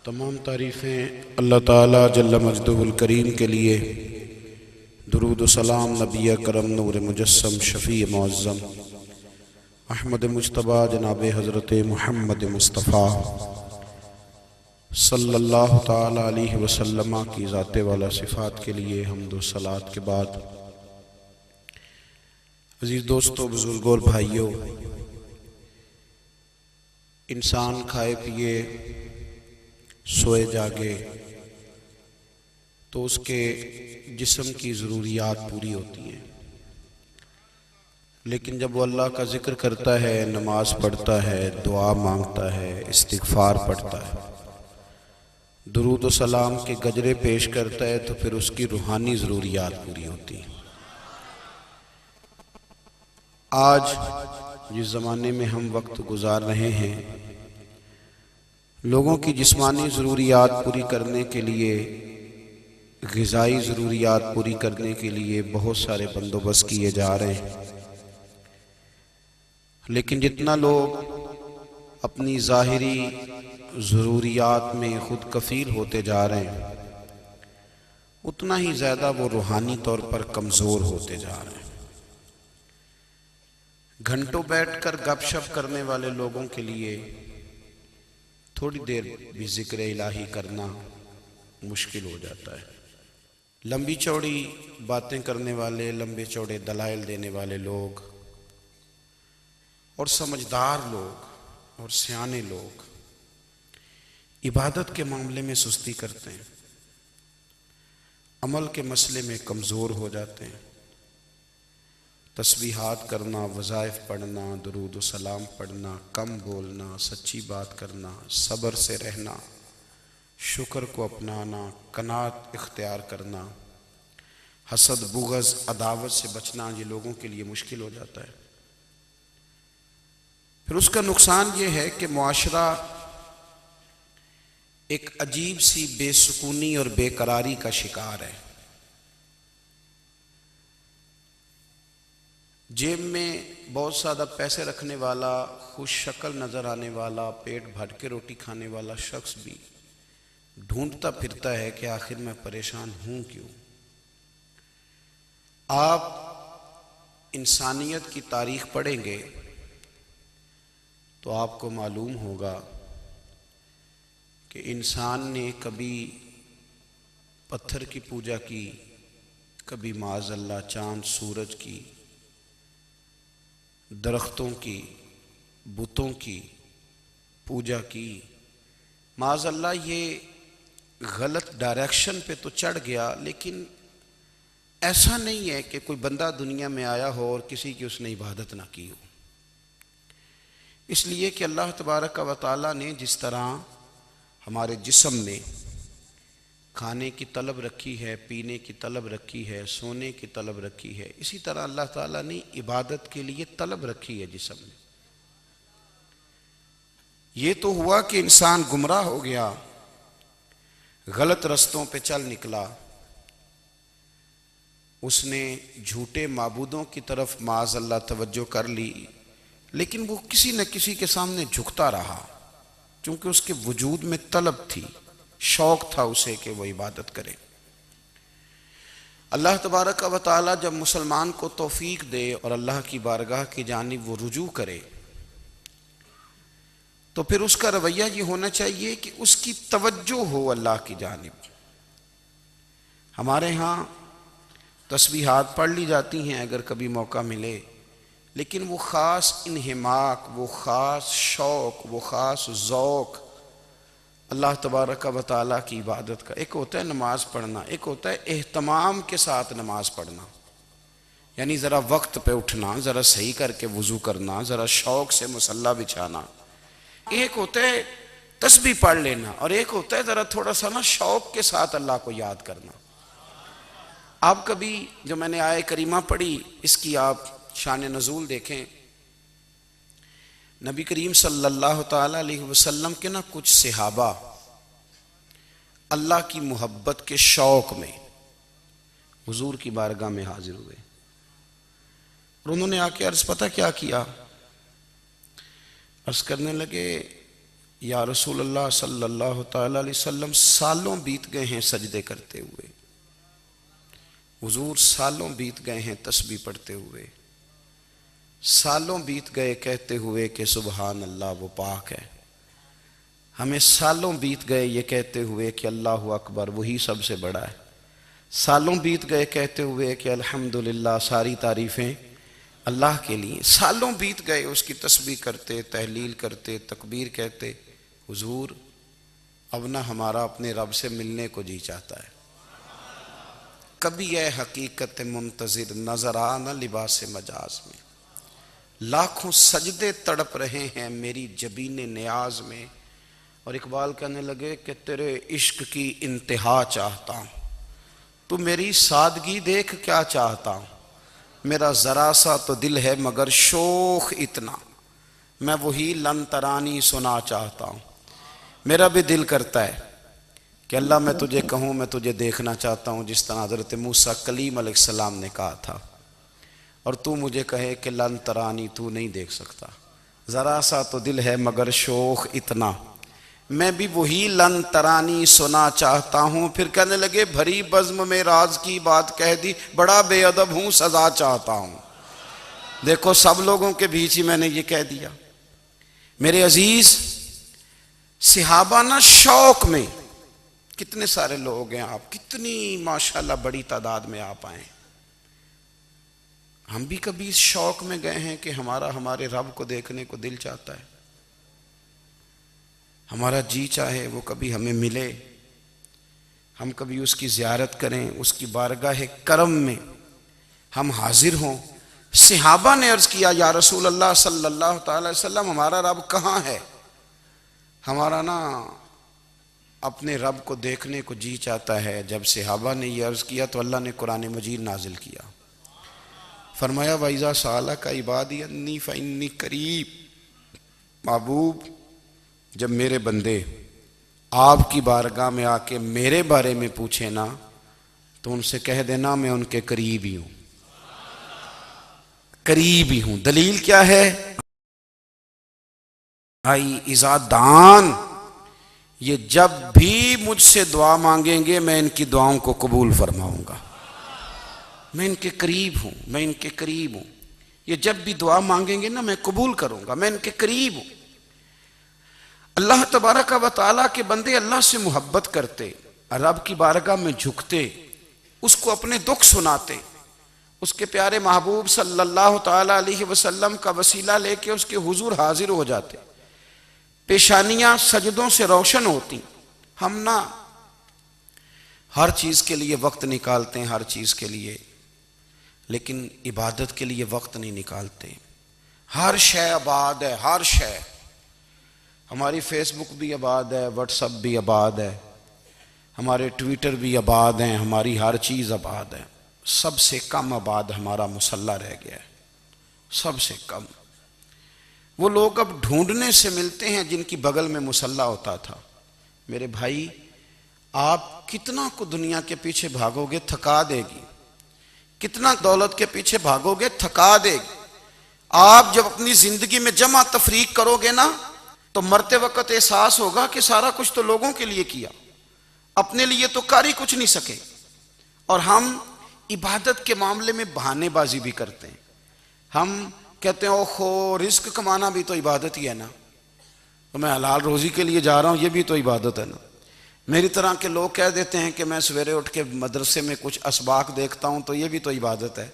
تمام تعریفیں اللہ تعالیٰ جل مجدہ الکریم کے لیے، درود و سلام نبی کرم نور مجسم شفیع معظم احمد مجتبیٰ جناب حضرت محمد مصطفیٰ صلی اللہ تعالیٰ علیہ وسلم کی ذات والا صفات کے لیے حمد و صلوات کے بعد، عزیز دوستو، بزرگوں اور بھائیوں، انسان کھائے پیے سوئے جاگے تو اس کے جسم کی ضروریات پوری ہوتی ہیں، لیکن جب وہ اللہ کا ذکر کرتا ہے، نماز پڑھتا ہے، دعا مانگتا ہے، استغفار پڑھتا ہے، درود و سلام کے گجرے پیش کرتا ہے، تو پھر اس کی روحانی ضروریات پوری ہوتی ہیں۔ آج جس زمانے میں ہم وقت گزار رہے ہیں، لوگوں کی جسمانی ضروریات پوری کرنے کے لیے، غذائی ضروریات پوری کرنے کے لیے بہت سارے بندوبست کیے جا رہے ہیں، لیکن جتنا لوگ اپنی ظاہری ضروریات میں خود کفیل ہوتے جا رہے ہیں، اتنا ہی زیادہ وہ روحانی طور پر کمزور ہوتے جا رہے ہیں۔ گھنٹوں بیٹھ کر گپ شپ کرنے والے لوگوں کے لیے تھوڑی دیر بھی ذکر الہی کرنا مشکل ہو جاتا ہے۔ لمبی چوڑی باتیں کرنے والے، لمبے چوڑے دلائل دینے والے لوگ اور سمجھدار لوگ اور سیانے لوگ عبادت کے معاملے میں سستی کرتے ہیں، عمل کے مسئلے میں کمزور ہو جاتے ہیں۔ تسبیحات کرنا، وظائف پڑھنا، درود و سلام پڑھنا، کم بولنا، سچی بات کرنا، صبر سے رہنا، شکر کو اپنانا، قناعت اختیار کرنا، حسد، بغض، عداوت سے بچنا، یہ لوگوں کے لیے مشکل ہو جاتا ہے۔ پھر اس کا نقصان یہ ہے کہ معاشرہ ایک عجیب سی بے سکونی اور بے قراری کا شکار ہے۔ جیب میں بہت زیادہ پیسے رکھنے والا، خوش شکل نظر آنے والا، پیٹ بھر کے روٹی کھانے والا شخص بھی ڈھونڈتا پھرتا ہے کہ آخر میں پریشان ہوں کیوں۔ آپ انسانیت کی تاریخ پڑھیں گے تو آپ کو معلوم ہوگا کہ انسان نے کبھی پتھر کی پوجا کی، کبھی معاذ اللہ چاند سورج کی، درختوں کی، بتوں کی پوجا کی۔ معاذ اللہ یہ غلط ڈائریکشن پہ تو چڑھ گیا، لیکن ایسا نہیں ہے کہ کوئی بندہ دنیا میں آیا ہو اور کسی کی اس نے عبادت نہ کی ہو۔ اس لیے کہ اللہ تبارک و تعالیٰ نے جس طرح ہمارے جسم میں کھانے کی طلب رکھی ہے، پینے کی طلب رکھی ہے، سونے کی طلب رکھی ہے، اسی طرح اللہ تعالیٰ نے عبادت کے لیے طلب رکھی ہے جسم میں۔ یہ تو ہوا کہ انسان گمراہ ہو گیا، غلط رستوں پہ چل نکلا، اس نے جھوٹے معبودوں کی طرف معاذ اللہ توجہ کر لی، لیکن وہ کسی نہ کسی کے سامنے جھکتا رہا، چونکہ اس کے وجود میں طلب تھی، شوق تھا اسے کہ وہ عبادت کرے۔ اللہ تبارک و تعالی جب مسلمان کو توفیق دے اور اللہ کی بارگاہ کی جانب وہ رجوع کرے، تو پھر اس کا رویہ یہ ہونا چاہیے کہ اس کی توجہ ہو اللہ کی جانب۔ ہمارے ہاں تسبیحات پڑھ لی جاتی ہیں اگر کبھی موقع ملے، لیکن وہ خاص انہماک، وہ خاص شوق، وہ خاص ذوق اللہ تبارک و تعالیٰ کی عبادت کا، ایک ہوتا ہے نماز پڑھنا، ایک ہوتا ہے اہتمام کے ساتھ نماز پڑھنا، یعنی ذرا وقت پہ اٹھنا، ذرا صحیح کر کے وضو کرنا، ذرا شوق سے مصلی بچھانا۔ ایک ہوتا ہے تسبیح پڑھ لینا، اور ایک ہوتا ہے ذرا تھوڑا سا نا شوق کے ساتھ اللہ کو یاد کرنا۔ آپ کبھی جو میں نے آیہ کریمہ پڑھی، اس کی آپ شان نزول دیکھیں، نبی کریم صلی اللہ تعالیٰ علیہ وسلم کے نا کچھ صحابہ اللہ کی محبت کے شوق میں حضور کی بارگاہ میں حاضر ہوئے، اور انہوں نے آ کے عرض پتہ کیا کیا؟ عرض کرنے لگے، یا رسول اللہ صلی اللہ تعالی علیہ وسلم سالوں بیت گئے ہیں سجدے کرتے ہوئے، حضور سالوں بیت گئے ہیں تسبیح پڑھتے ہوئے، سالوں بیت گئے کہتے ہوئے کہ سبحان اللہ وہ پاک ہے، ہمیں سالوں بیت گئے یہ کہتے ہوئے کہ اللہ اکبر وہی سب سے بڑا ہے، سالوں بیت گئے کہتے ہوئے کہ الحمدللہ ساری تعریفیں اللہ کے لیے، سالوں بیت گئے اس کی تسبیح کرتے، تحلیل کرتے، تکبیر کہتے۔ حضور اب نہ ہمارا اپنے رب سے ملنے کو جی چاہتا ہے، کبھی اے حقیقت منتظر نظر آ نہ لباس مجاز میں، لاکھوں سجدے تڑپ رہے ہیں میری جبین نیاز میں۔ اور اقبال کہنے لگے کہ تیرے عشق کی انتہا چاہتا ہوں، تو میری سادگی دیکھ کیا چاہتا ہوں، میرا ذرا سا تو دل ہے مگر شوق اتنا، میں وہی لن ترانی سنا چاہتا ہوں۔ میرا بھی دل کرتا ہے کہ اللہ میں تجھے کہوں میں تجھے دیکھنا چاہتا ہوں، جس طرح حضرت موسیٰ کلیم علیہ السلام نے کہا تھا، اور تو مجھے کہے کہ لن ترانی تو نہیں دیکھ سکتا، ذرا سا تو دل ہے مگر شوق اتنا، میں بھی وہی لن ترانی سنا چاہتا ہوں۔ پھر کہنے لگے بھری بزم میں راز کی بات کہہ دی، بڑا بے ادب ہوں سزا چاہتا ہوں۔ دیکھو سب لوگوں کے بیچ ہی میں نے یہ کہہ دیا۔ میرے عزیز صحابہ نا شوق میں، کتنے سارے لوگ ہیں آپ، کتنی ماشاءاللہ بڑی تعداد میں آپ آئیں، ہم بھی کبھی اس شوق میں گئے ہیں کہ ہمارے رب کو دیکھنے کو دل چاہتا ہے، ہمارا جی چاہے وہ کبھی ہمیں ملے، ہم کبھی اس کی زیارت کریں، اس کی بارگاہ کرم میں ہم حاضر ہوں۔ صحابہ نے عرض کیا یا رسول اللہ صلی اللہ تعالی وسلم ہمارا رب کہاں ہے؟ ہمارا نا اپنے رب کو دیکھنے کو جی چاہتا ہے۔ جب صحابہ نے یہ عرض کیا تو اللہ نے قرآن مجید نازل کیا، فرمایا وَإِذَا سَأَلَكَ عِبَادِي أَنِّي فَإِنِّي قَرِيبٌ، محبوب جب میرے بندے آپ کی بارگاہ میں آ کے میرے بارے میں پوچھیں نا تو ان سے کہہ دینا میں ان کے قریب ہی ہوں، قریب ہی ہوں۔ دلیل کیا ہے؟ بھائی اذا دان، یہ جب بھی مجھ سے دعا مانگیں گے میں ان کی دعاؤں کو قبول فرماؤں گا، میں ان کے قریب ہوں، میں ان کے قریب ہوں، یہ جب بھی دعا مانگیں گے نا میں قبول کروں گا، میں ان کے قریب ہوں۔ اللہ تبارک و تعالیٰ کے بندے اللہ سے محبت کرتے، رب کی بارگاہ میں جھکتے، اس کو اپنے دکھ سناتے، اس کے پیارے محبوب صلی اللہ تعالیٰ علیہ وسلم کا وسیلہ لے کے اس کے حضور حاضر ہو جاتے، پیشانیاں سجدوں سے روشن ہوتی۔ ہم نا ہر چیز کے لیے وقت نکالتے ہیں، ہر چیز کے لیے، لیکن عبادت کے لیے وقت نہیں نکالتے۔ ہر شے آباد ہے، ہر شے، ہماری فیس بک بھی آباد ہے، واٹس ایپ بھی آباد ہے، ہمارے ٹویٹر بھی آباد ہیں، ہماری ہر چیز آباد ہے، سب سے کم آباد ہمارا مصلی رہ گیا ہے، سب سے کم۔ وہ لوگ اب ڈھونڈنے سے ملتے ہیں جن کی بغل میں مصلی ہوتا تھا۔ میرے بھائی آپ کتنا کو دنیا کے پیچھے بھاگو گے تھکا دے گی، کتنا دولت کے پیچھے بھاگو گے تھکا دے گی۔ آپ جب اپنی زندگی میں جمع تفریق کرو گے نا تو مرتے وقت احساس ہوگا کہ سارا کچھ تو لوگوں کے لیے کیا، اپنے لیے تو کر ہی کچھ نہیں سکے۔ اور ہم عبادت کے معاملے میں بہانے بازی بھی کرتے ہیں، ہم کہتے ہیں اوہو رزق کمانا بھی تو عبادت ہی ہے نا، تو میں حلال روزی کے لیے جا رہا ہوں یہ بھی تو عبادت ہے نا۔ میری طرح کے لوگ کہہ دیتے ہیں کہ میں سویرے اٹھ کے مدرسے میں کچھ اسباق دیکھتا ہوں تو یہ بھی تو عبادت ہے،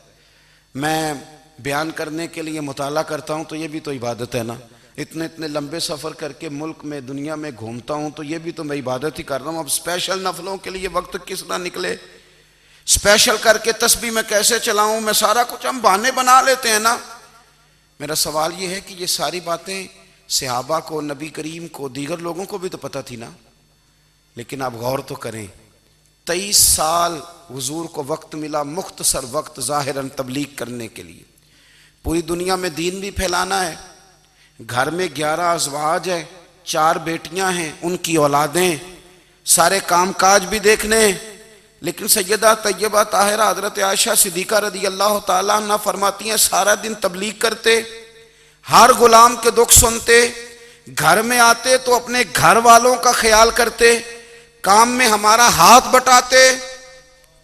میں بیان کرنے کے لیے مطالعہ کرتا ہوں تو یہ بھی تو عبادت ہے نا، اتنے لمبے سفر کر کے ملک میں دنیا میں گھومتا ہوں تو یہ بھی تو میں عبادت ہی کر رہا ہوں۔ اب اسپیشل نفلوں کے لیے وقت کس طرح نکلے، اسپیشل کر کے تسبیح میں کیسے چلاؤں، میں سارا کچھ ہم بہانے بنا لیتے ہیں نا۔ میرا سوال یہ ہے کہ یہ ساری باتیں صحابہ کو، نبی کریم کو، دیگر لوگوں کو بھی تو پتہ تھی نا، لیکن آپ غور تو کریں 23 سال حضور کو وقت ملا، مختصر وقت ظاہراً تبلیغ کرنے کے لیے، پوری دنیا میں دین بھی پھیلانا ہے، گھر میں 11 ازواج ہیں، 4 بیٹیاں ہیں، ان کی اولادیں، سارے کام کاج بھی دیکھنے ہیں، لیکن سیدہ طیبہ طاہرہ حضرت عائشہ صدیقہ رضی اللہ تعالیٰ عنہ فرماتی ہیں سارا دن تبلیغ کرتے، ہر غلام کے دکھ سنتے، گھر میں آتے تو اپنے گھر والوں کا خیال کرتے، کام میں ہمارا ہاتھ بٹاتے۔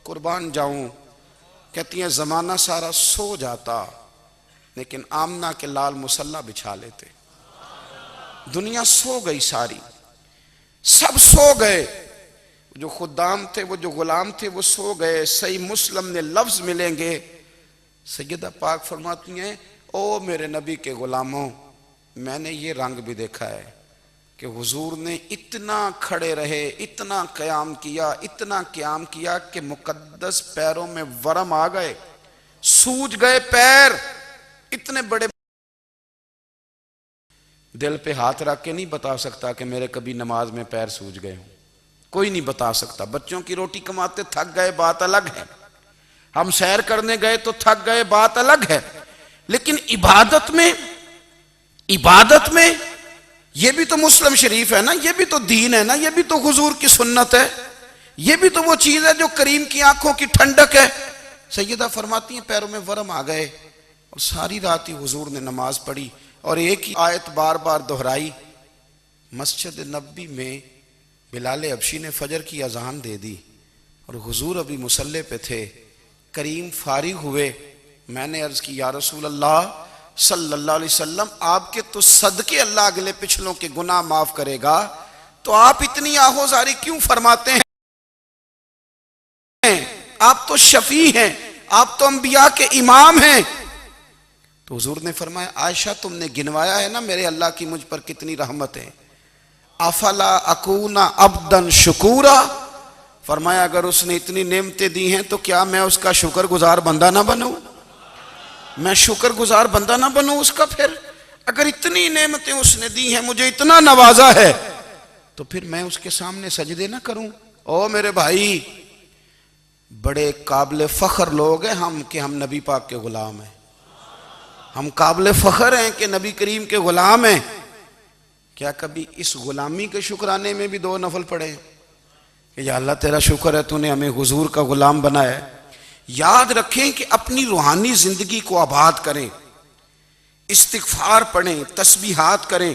قربان جاؤں، کہتی ہیں زمانہ سارا سو جاتا لیکن آمنہ کے لال مصلی بچھا لیتے۔ دنیا سو گئی ساری، سب سو گئے، جو خدام تھے، وہ جو غلام تھے، وہ سو گئے۔ صحیح مسلم میں لفظ ملیں گے، سیدہ پاک فرماتی ہیں او میرے نبی کے غلاموں، میں نے یہ رنگ بھی دیکھا ہے کہ حضور نے اتنا کھڑے رہے، اتنا قیام کیا، اتنا قیام کیا کہ مقدس پیروں میں ورم آ گئے، سوج گئے پیر، اتنے بڑے۔ دل پہ ہاتھ رکھ کے نہیں بتا سکتا کہ میرے کبھی نماز میں پیر سوج گئے ہوں، کوئی نہیں بتا سکتا۔ بچوں کی روٹی کماتے تھک گئے بات الگ ہے، ہم سیر کرنے گئے تو تھک گئے بات الگ ہے، لیکن عبادت میں یہ بھی تو مسلم شریف ہے نا، یہ بھی تو دین ہے نا، یہ بھی تو حضور کی سنت ہے، یہ بھی تو وہ چیز ہے جو کریم کی آنکھوں کی ٹھنڈک ہے۔ سیدہ فرماتی ہیں پیروں میں ورم آ گئے، اور ساری رات ہی حضور نے نماز پڑھی اور ایک ہی آیت بار بار دہرائی۔ مسجد نبوی میں بلال حبشی نے فجر کی اذان دے دی اور حضور ابھی مصلی پہ تھے، کریم فارغ ہوئے۔ میں نے عرض کی یا رسول اللہ صلی اللہ علیہ وسلم، آپ کے تو صدقے اللہ اگلے پچھلوں کے گناہ معاف کرے گا، تو آپ اتنی آہوزاری کیوں فرماتے ہیں؟ آپ تو شفیع ہیں، آپ تو انبیاء کے امام ہیں۔ تو حضور نے فرمایا عائشہ تم نے گنوایا ہے نا میرے اللہ کی مجھ پر کتنی رحمت ہے، افلا اکون عبدا شکورا، فرمایا اگر اس نے اتنی نعمتیں دی ہیں تو کیا میں اس کا شکر گزار بندہ نہ بنوں؟ میں شکر گزار بندہ نہ بنوں اس کا؟ پھر اگر اتنی نعمتیں اس نے دی ہیں، مجھے اتنا نوازا ہے، تو پھر میں اس کے سامنے سجدے نہ کروں؟ او میرے بھائی، بڑے قابل فخر لوگ ہیں ہم کہ ہم نبی پاک کے غلام ہیں، ہم قابل فخر ہیں کہ نبی کریم کے غلام ہیں۔ کیا کبھی اس غلامی کے شکرانے میں بھی دو نفل پڑھے کہ یا اللہ تیرا شکر ہے تو نے ہمیں حضور کا غلام بنایا ہے؟ یاد رکھیں کہ اپنی روحانی زندگی کو آباد کریں، استغفار پڑھیں، تسبیحات کریں۔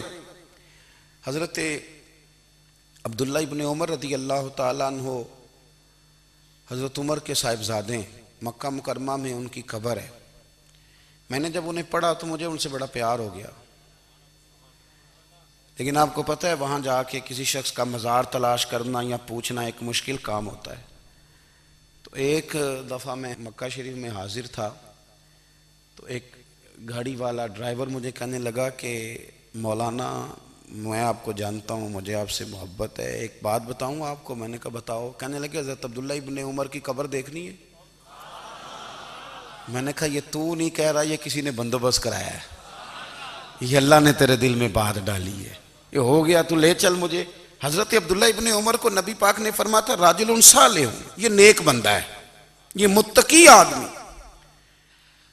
حضرت عبداللہ ابن عمر رضی اللہ تعالیٰ عنہ حضرت عمر کے صاحبزادے، مکہ مکرمہ میں ان کی قبر ہے۔ میں نے جب انہیں پڑھا تو مجھے ان سے بڑا پیار ہو گیا، لیکن آپ کو پتہ ہے وہاں جا کے کسی شخص کا مزار تلاش کرنا یا پوچھنا ایک مشکل کام ہوتا ہے۔ تو ایک دفعہ میں مکہ شریف میں حاضر تھا، تو ایک گاڑی والا ڈرائیور مجھے کہنے لگا کہ مولانا میں آپ کو جانتا ہوں، مجھے آپ سے محبت ہے، ایک بات بتاؤں آپ کو؟ میں نے کہا بتاؤ۔ کہنے لگے حضرت عبداللہ ابن عمر کی قبر دیکھنی ہے۔ میں نے کہا یہ تو نہیں کہہ رہا، یہ کسی نے بندوبست کرایا ہے، یہ اللہ نے تیرے دل میں بات ڈالی ہے، یہ ہو گیا تو لے چل مجھے۔ حضرت عبداللہ ابن عمر کو نبی پاک نے فرمایا تھا راجل صالح، یہ نیک بندہ ہے، یہ متقی آدمی۔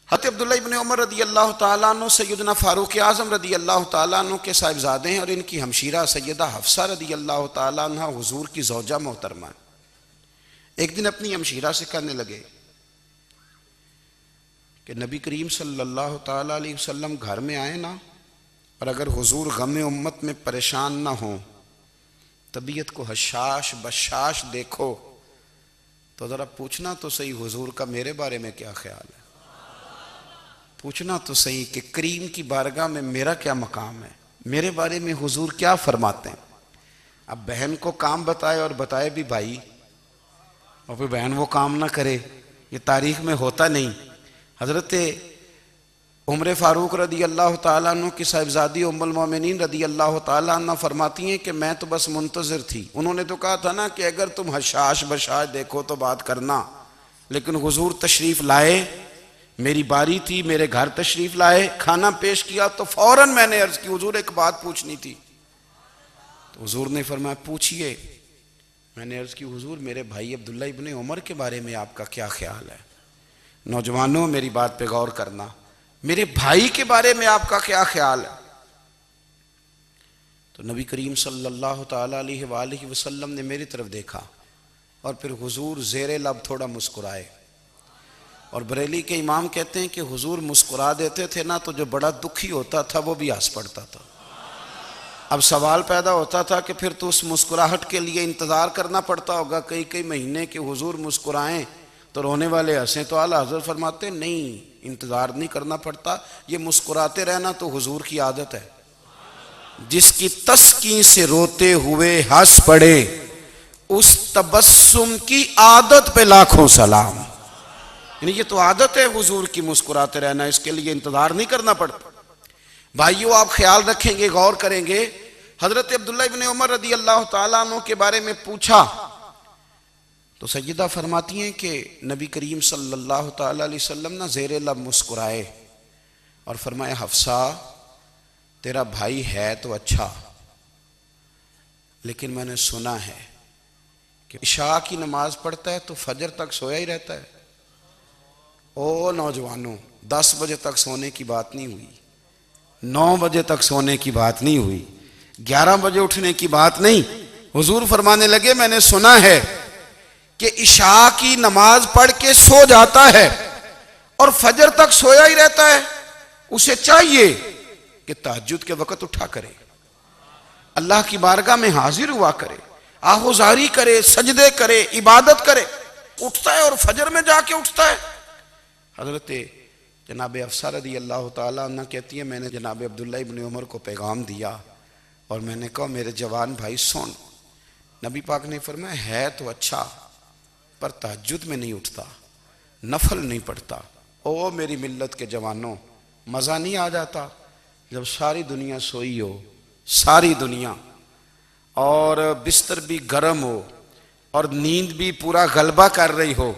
حضرت عبداللہ ابن عمر رضی اللہ تعالیٰ عنہ سیدنا فاروق اعظم رضی اللہ تعالیٰ عنہ کے صاحبزادے ہیں، اور ان کی ہمشیرہ سیدہ حفصہ رضی اللہ تعالیٰ عنہ حضور کی زوجہ محترمہ ہیں۔ ایک دن اپنی ہمشیرہ سے کہنے لگے کہ نبی کریم صلی اللہ تعالیٰ علیہ وسلم گھر میں آئے نا، اور اگر حضور غم امت میں پریشان نہ ہوں، طبیعت کو حشاش بشاش دیکھو، تو ذرا پوچھنا تو صحیح حضور کا میرے بارے میں کیا خیال ہے، پوچھنا تو صحیح کہ کریم کی بارگاہ میں میرا کیا مقام ہے، میرے بارے میں حضور کیا فرماتے ہیں۔ اب بہن کو کام بتائے، اور بتائے بھی بھائی، اور پھر بہن وہ کام نہ کرے، یہ تاریخ میں ہوتا نہیں۔ حضرت عمر فاروق رضی اللہ تعالیٰ عنہ کی صاحبزادی ام المومنین رضی اللہ تعالیٰ عنہ فرماتی ہیں کہ میں تو بس منتظر تھی، انہوں نے تو کہا تھا نا کہ اگر تم حشاش بشاش دیکھو تو بات کرنا، لیکن حضور تشریف لائے، میری باری تھی، میرے گھر تشریف لائے، کھانا پیش کیا تو فوراً میں نے عرض کی حضور ایک بات پوچھنی تھی۔ تو حضور نے فرمایا پوچھئے۔ میں نے عرض کی حضور میرے بھائی عبداللہ ابن عمر کے بارے میں آپ کا کیا خیال ہے؟ نوجوانوں میری بات پہ غور کرنا، میرے بھائی کے بارے میں آپ کا کیا خیال ہے؟ تو نبی کریم صلی اللہ تعالیٰ علیہ وآلہ وسلم نے میری طرف دیکھا، اور پھر حضور زیر لب تھوڑا مسکرائے، اور بریلی کے امام کہتے ہیں کہ حضور مسکرا دیتے تھے نا تو جو بڑا دکھی ہوتا تھا وہ بھی ہنس پڑتا تھا۔ اب سوال پیدا ہوتا تھا کہ پھر تو اس مسکراہٹ کے لیے انتظار کرنا پڑتا ہوگا کئی کئی مہینے کہ حضور مسکرائیں تو رونے والے ہنسیں، تو اعلیٰ حضرت فرماتے ہیں نہیں، انتظار نہیں کرنا پڑتا، یہ مسکراتے رہنا تو حضور کی عادت ہے۔ جس کی تسکین سے روتے ہوئے ہنس پڑے اس تبسم کی عادت پہ لاکھوں سلام۔ یعنی یہ تو عادت ہے حضور کی مسکراتے رہنا، اس کے لیے انتظار نہیں کرنا پڑتا۔ بھائیو آپ خیال رکھیں گے، غور کریں گے، حضرت عبداللہ ابن عمر رضی اللہ تعالیٰ عنہ کے بارے میں پوچھا تو سیدہ فرماتی ہیں کہ نبی کریم صلی اللہ تعالیٰ علیہ وسلم نہ زیر لب مسکرائے اور فرمایا حفصہ تیرا بھائی ہے تو اچھا، لیکن میں نے سنا ہے کہ عشاء کی نماز پڑھتا ہے تو فجر تک سویا ہی رہتا ہے۔ او نوجوانوں، 10 بجے تک سونے کی بات نہیں ہوئی، 9 بجے تک سونے کی بات نہیں ہوئی، 11 بجے اٹھنے کی بات نہیں۔ حضور فرمانے لگے میں نے سنا ہے کہ عشاء کی نماز پڑھ کے سو جاتا ہے اور فجر تک سویا ہی رہتا ہے، اسے چاہیے کہ تہجد کے وقت اٹھا کرے، اللہ کی بارگاہ میں حاضر ہوا کرے، آہوزاری کرے، سجدے کرے، عبادت کرے۔ اٹھتا ہے اور فجر میں جا کے اٹھتا ہے۔ حضرت جناب حفصہ رضی اللہ تعالیٰ عنہ کہتی ہے میں نے جناب عبداللہ ابن عمر کو پیغام دیا اور میں نے کہا میرے جوان بھائی سن، نبی پاک نے فرمایا ہے تو اچھا پر تہجد میں نہیں اٹھتا، نفل نہیں پڑھتا۔ او میری ملت کے جوانوں، مزہ نہیں آ جاتا جب ساری دنیا سوئی ہو، ساری دنیا، اور بستر بھی گرم ہو اور نیند بھی پورا غلبہ کر رہی ہو،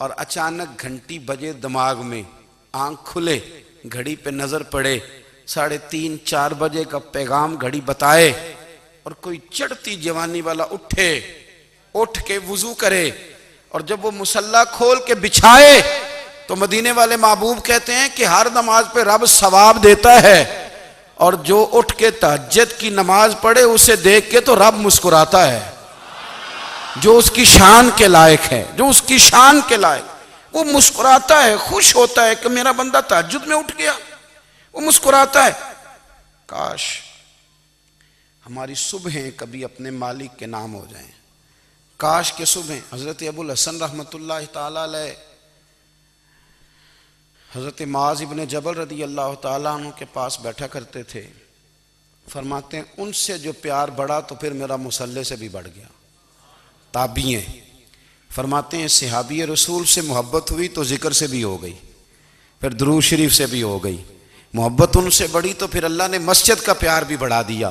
اور اچانک گھنٹی بجے دماغ میں، آنکھ کھلے، گھڑی پہ نظر پڑے، 3:30 4 بجے کا پیغام گھڑی بتائے، اور کوئی چڑھتی جوانی والا اٹھ کے وضو کرے، اور جب وہ مصلی کھول کے بچھائے تو مدینے والے محبوب کہتے ہیں کہ ہر نماز پہ رب ثواب دیتا ہے، اور جو اٹھ کے تہجد کی نماز پڑھے اسے دیکھ کے تو رب مسکراتا ہے، جو اس کی شان کے لائق ہے، جو اس کی شان کے لائق، وہ مسکراتا ہے، خوش ہوتا ہے کہ میرا بندہ تہجد میں اٹھ گیا، وہ مسکراتا ہے۔ کاش ہماری صبحیں کبھی اپنے مالک کے نام ہو جائیں، کاش کے صبحیں۔ حضرت ابو الحسن رحمۃ اللہ تعالیٰ علیہ حضرت معاذ ابن جبل رضی اللہ تعالیٰ عنہ کے پاس بیٹھا کرتے تھے، فرماتے ہیں ان سے جو پیار بڑھا تو پھر میرا مصلی سے بھی بڑھ گیا۔ تابعی ہیں، فرماتے ہیں صحابی رسول سے محبت ہوئی تو ذکر سے بھی ہو گئی، پھر درود شریف سے بھی ہو گئی، محبت ان سے بڑھی تو پھر اللہ نے مسجد کا پیار بھی بڑھا دیا۔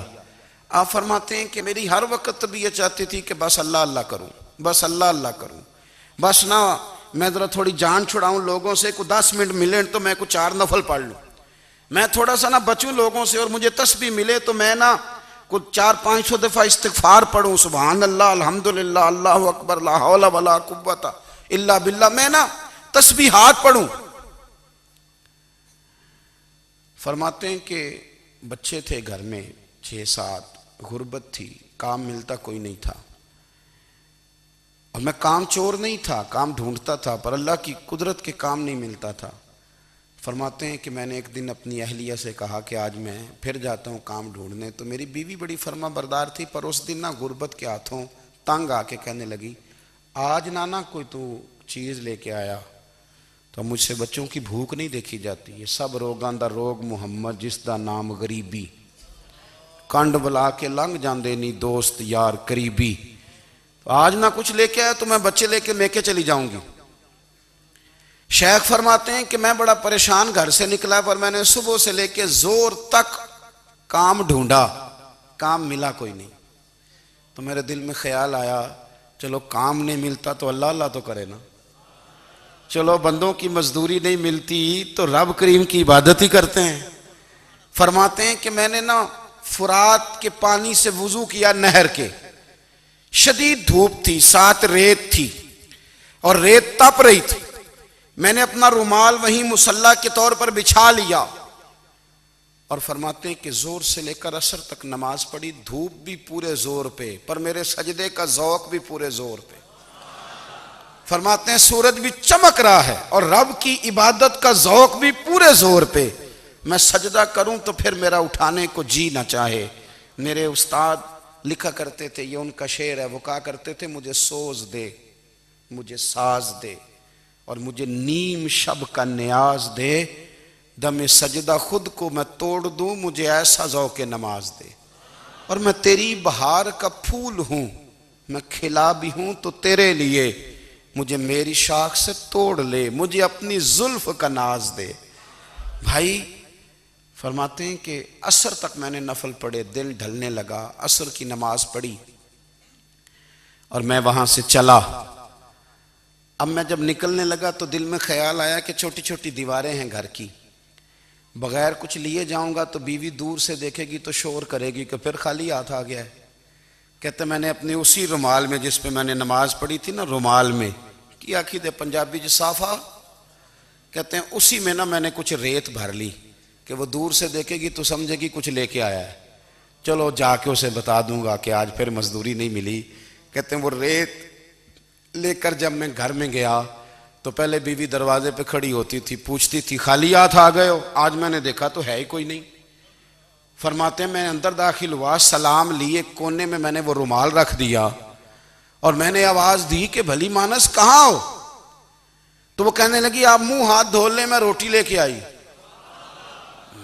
آپ فرماتے ہیں کہ میری ہر وقت طبیعت چاہتی تھی کہ بس اللہ اللہ کروں، بس اللہ اللہ کروں، بس نہ میں ذرا تھوڑی جان چھڑاؤں لوگوں سے، کوئی 10 منٹ ملے تو میں کچھ 4 نفل پڑھ لوں، میں تھوڑا سا نہ بچوں لوگوں سے، اور مجھے تسبیح ملے تو میں نہ کچھ 400-500 دفعہ استغفار پڑھوں، سبحان اللہ، الحمدللہ، اللہ اکبر، لا حول ولا قوت الا باللہ، میں نہ تسبیحات پڑھوں۔ فرماتے ہیں کہ بچے تھے گھر میں 6-7، غربت تھی، کام ملتا کوئی نہیں تھا، اور میں کام چور نہیں تھا، کام ڈھونڈتا تھا، پر اللہ کی قدرت کے کام نہیں ملتا تھا۔ فرماتے ہیں کہ میں نے ایک دن اپنی اہلیہ سے کہا کہ آج میں پھر جاتا ہوں کام ڈھونڈنے، تو میری بیوی بڑی فرما بردار تھی، پر اس دن نہ غربت کے ہاتھوں تنگ آ کے کہنے لگی آج نانا کوئی تو چیز لے کے آیا، تو مجھ سے بچوں کی بھوک نہیں دیکھی جاتی، یہ سب روگاں دا روگ محمد جس دا نام غریبی، کنڈ بلا کے لنگ جاندے نہیں دوست یار قریبی، تو آج نہ کچھ لے کے آیا تو میں بچے لے کے چلی جاؤں گی۔ شیخ فرماتے ہیں کہ میں بڑا پریشان گھر سے نکلا، پر میں نے صبح سے لے کے زور تک کام ڈھونڈا، کام ملا کوئی نہیں، تو میرے دل میں خیال آیا چلو کام نہیں ملتا تو اللہ اللہ تو کرے نا، چلو بندوں کی مزدوری نہیں ملتی تو رب کریم کی عبادت ہی کرتے ہیں۔ فرماتے ہیں کہ میں نے نا فرات کے پانی سے وضو کیا، نہر کے، شدید دھوپ تھی، ساتھ ریت تھی اور ریت تپ رہی تھی، میں نے اپنا رومال وہیں مصلی کے طور پر بچھا لیا، اور فرماتے ہیں کہ زور سے لے کر عصر تک نماز پڑھی، دھوپ بھی پورے زور پہ، پر میرے سجدے کا ذوق بھی پورے زور پہ۔ فرماتے ہیں سورج بھی چمک رہا ہے اور رب کی عبادت کا ذوق بھی پورے زور پہ، میں سجدہ کروں تو پھر میرا اٹھانے کو جی نہ چاہے، میرے استاد لکھا کرتے تھے، یہ ان کا شعر ہے، وہ کہا کرتے تھے مجھے سوز دے، مجھے ساز دے، اور مجھے نیم شب کا نیاز دے، دم سجدہ خود کو میں توڑ دوں، مجھے ایسا ذوق نماز دے، اور میں تیری بہار کا پھول ہوں، میں کھلا بھی ہوں تو تیرے لیے، مجھے میری شاخ سے توڑ لے، مجھے اپنی زلف کا ناز دے۔ بھائی فرماتے ہیں کہ عصر تک میں نے نفل پڑھے، دل ڈھلنے لگا، عصر کی نماز پڑھی اور میں وہاں سے چلا۔ اب میں جب نکلنے لگا تو دل میں خیال آیا کہ چھوٹی چھوٹی دیواریں ہیں گھر کی، بغیر کچھ لیے جاؤں گا تو بیوی دور سے دیکھے گی تو شور کرے گی کہ پھر خالی ہاتھ آ گیا ہے۔ کہتے میں نے اپنے اسی رومال میں جس پہ میں نے نماز پڑھی تھی نا، رومال میں کی آخی دے پنجابی صافہ کہتے ہیں، اسی میں نا میں نے کچھ ریت بھر لی کہ وہ دور سے دیکھے گی تو سمجھے گی کچھ لے کے آیا ہے، چلو جا کے اسے بتا دوں گا کہ آج پھر مزدوری نہیں ملی۔ کہتے ہیں وہ ریت لے کر جب میں گھر میں گیا تو پہلے بیوی دروازے پہ کھڑی ہوتی تھی، پوچھتی تھی خالی ہاتھ آ گئے ہو؟ آج میں نے دیکھا تو ہے ہی کوئی نہیں۔ فرماتے ہیں میں اندر داخل ہوا، سلام لیے، کونے میں میں نے وہ رومال رکھ دیا اور میں نے آواز دی کہ بھلی مانس کہاں ہو؟ تو وہ کہنے لگی آپ منہ ہاتھ دھو لیں، میں روٹی لے کے آئی۔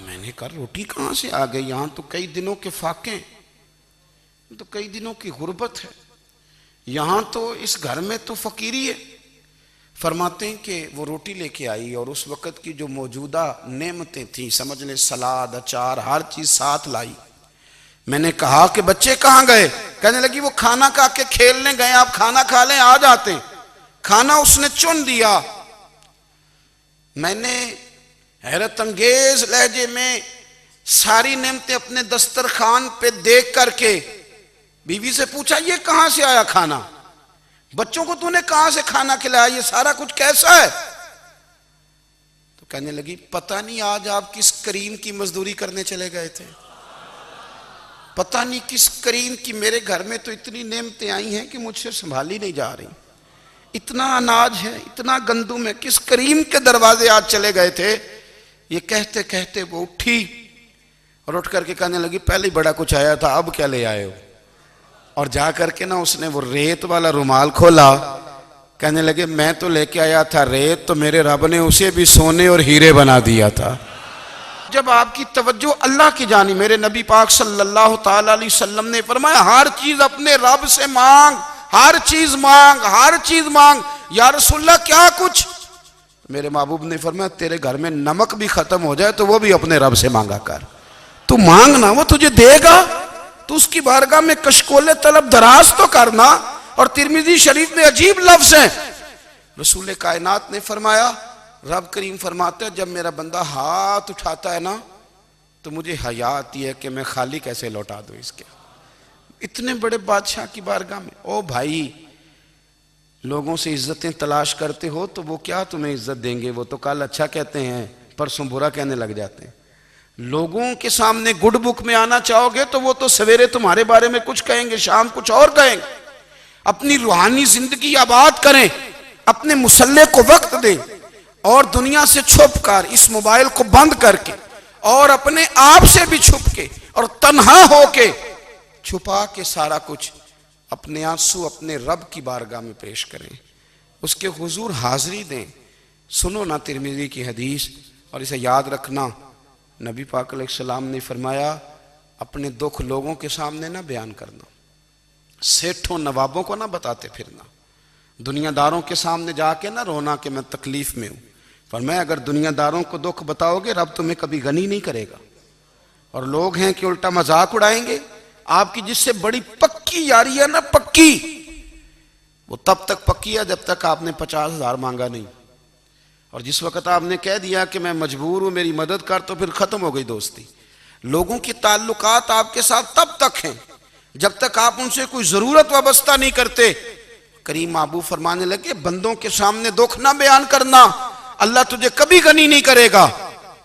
میں نے کہا روٹی کہاں سے آ گئی؟ یہاں تو کئی دنوں کے فاقے، تو کئی دنوں کی غربت ہے، یہاں تو اس گھر میں تو فقیری ہے۔ فرماتے ہیں کہ وہ روٹی لے کے آئی اور اس وقت کی جو موجودہ نعمتیں تھیں، سمجھ لیں سلاد، اچار، ہر چیز ساتھ لائی۔ میں نے کہا کہ بچے کہاں گئے؟ کہنے لگی وہ کھانا کھا کے کھیلنے گئے، آپ کھانا کھا لیں آ جاتے۔ کھانا اس نے چن دیا۔ میں نے حیرت انگیز لہجے میں ساری نعمتیں اپنے دسترخوان پہ دیکھ کر کے بیوی سے پوچھا یہ کہاں سے آیا کھانا؟ بچوں کو تو نے کہاں سے کھانا کھلایا؟ یہ سارا کچھ کیسا ہے؟ تو کہنے لگی پتہ نہیں آج آپ کس کریم کی مزدوری کرنے چلے گئے تھے، پتہ نہیں کس کریم کی، میرے گھر میں تو اتنی نعمتیں آئی ہیں کہ مجھ سے سنبھالی نہیں جا رہی، اتنا اناج ہے، اتنا گندم ہے، کس کریم کے دروازے آج چلے گئے تھے؟ یہ کہتے کہتے وہ اٹھی اور اٹھ کر کے کہنے لگی پہلے بڑا کچھ آیا تھا، اب کیا لے آئے ہو؟ اور جا کر کے نا اس نے وہ ریت والا رومال کھولا، کہنے لگے میں تو لے کے آیا تھا ریت، تو میرے رب نے اسے بھی سونے اور ہیرے بنا دیا تھا۔ جب آپ کی توجہ اللہ کی جانب، میرے نبی پاک صلی اللہ تعالی علیہ وسلم نے فرمایا ہر چیز اپنے رب سے مانگ، ہر چیز مانگ، ہر چیز مانگ۔ یا رسول اللہ کیا کچھ؟ میرے محبوب نے فرمایا تیرے گھر میں نمک بھی ختم ہو جائے تو وہ بھی اپنے رب سے مانگا کر، تو مانگنا وہ تجھے دے گا، تو اس کی بارگاہ میں کشکول طلب دراز تو کرنا۔ اور ترمذی شریف میں عجیب لفظ ہیں، رسول کائنات نے فرمایا، رب کریم فرماتا ہے جب میرا بندہ ہاتھ اٹھاتا ہے نا تو مجھے حیا آتی ہے کہ میں خالی کیسے لوٹا دوں اس کے، اتنے بڑے بادشاہ کی بارگاہ میں۔ او بھائی لوگوں سے عزتیں تلاش کرتے ہو تو وہ کیا تمہیں عزت دیں گے؟ وہ تو کل اچھا کہتے ہیں پرسوں برا کہنے لگ جاتے ہیں۔ لوگوں کے سامنے گڈ بک میں آنا چاہو گے تو وہ تو سویرے تمہارے بارے میں کچھ کہیں گے، شام کچھ اور کہیں گے۔ اپنی روحانی زندگی آباد کریں، اپنے مسلح کو وقت دیں، اور دنیا سے چھپ کر اس موبائل کو بند کر کے اور اپنے آپ سے بھی چھپ کے اور تنہا ہو کے چھپا کے سارا کچھ اپنے آنسو اپنے رب کی بارگاہ میں پیش کریں، اس کے حضور حاضری دیں۔ سنو نا ترمذی کی حدیث، اور اسے یاد رکھنا، نبی پاک علیہ السلام نے فرمایا اپنے دکھ لوگوں کے سامنے نہ بیان کرنا، سیٹھوں نوابوں کو نہ بتاتے پھرنا، دنیا داروں کے سامنے جا کے نہ رونا کہ میں تکلیف میں ہوں۔ فرمایا اگر دنیا داروں کو دکھ بتاؤ گے رب تمہیں کبھی غنی نہیں کرے گا، اور لوگ ہیں کہ الٹا مذاق اڑائیں گے۔ آپ کی جس سے بڑی پکی یاری ہے نا، پکی، وہ تب تک پکی ہے جب تک آپ نے 50,000 مانگا نہیں، اور جس وقت آپ نے کہہ دیا کہ میں مجبور ہوں میری مدد کر تو پھر ختم ہو گئی دوستی۔ لوگوں کی تعلقات آپ کے ساتھ تب تک ہیں جب تک آپ ان سے کوئی ضرورت وابستہ نہیں کرتے۔ کریم محبوب فرمانے لگے بندوں کے سامنے دکھ نہ بیان کرنا، اللہ تجھے کبھی غنی نہیں کرے گا،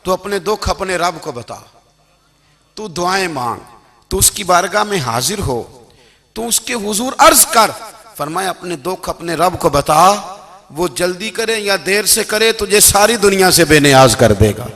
تو اپنے دکھ اپنے رب کو بتا، تو دعائیں مانگ، تو اس کی بارگاہ میں حاضر ہو، تو اس کے حضور عرض کر۔ فرمایا اپنے دکھ اپنے رب کو بتا، وہ جلدی کرے یا دیر سے کرے تجھے ساری دنیا سے بے نیاز کر دے گا۔